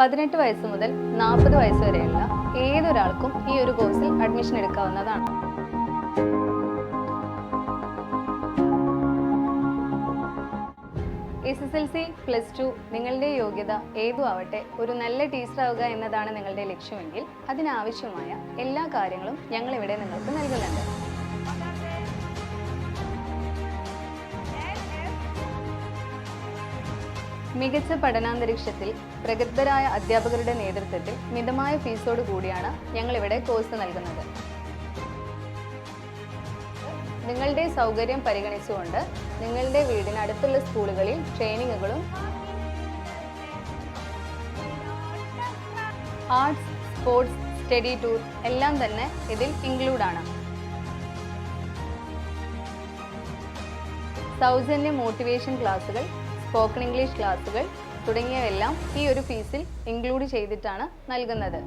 18 വയസ്സ് മുതൽ 40 വയസ്സ് വരെയുള്ള ഏതൊരാൾക്കും ഈ ഒരു കോഴ്സിൽ അഡ്മിഷൻ എടുക്കാവുന്നതാണ്. SSLC +2 നിങ്ങളുടെ യോഗ്യത ഏതു ആവട്ടെ ഒരു നല്ല ടീച്ചർ ആവുക എന്നതാണ് നിങ്ങളുടെ ലക്ഷ്യമെങ്കിൽ അതിനാവശ്യമായ എല്ലാ കാര്യങ്ങളും ഞങ്ങളിവിടെ നിങ്ങൾക്ക് നൽകുന്നുണ്ട്. മികച്ച പഠനാന്തരീക്ഷത്തിൽ പ്രഗത്ഭരായ അധ്യാപകരുടെ നേതൃത്വത്തിൽ മിതമായ ഫീസോട് കൂടിയാണ് ഞങ്ങളിവിടെ കോഴ്സ് നൽകുന്നത്. നിങ്ങളുടെ സൗകര്യം പരിഗണിച്ചുകൊണ്ട് നിങ്ങളുടെ വീടിനടുത്തുള്ള സ്കൂളുകളിൽ ട്രെയിനിങ്ങുകളും ആർട്സ്, സ്പോർട്സ്, സ്റ്റഡി ടൂർ എല്ലാം തന്നെ ഇതിൽ ഇൻക്ലൂഡാണ്. സൗജന്യ മോട്ടിവേഷൻ ക്ലാസുകൾ, സ്പോക്കൺ ഇംഗ്ലീഷ് ക്ലാസുകൾ തുടങ്ങിയവയെല്ലാം ഈ ഒരു ഫീസിൽ ഇൻക്ലൂഡ് ചെയ്തിട്ടാണ് നൽകുന്നത്.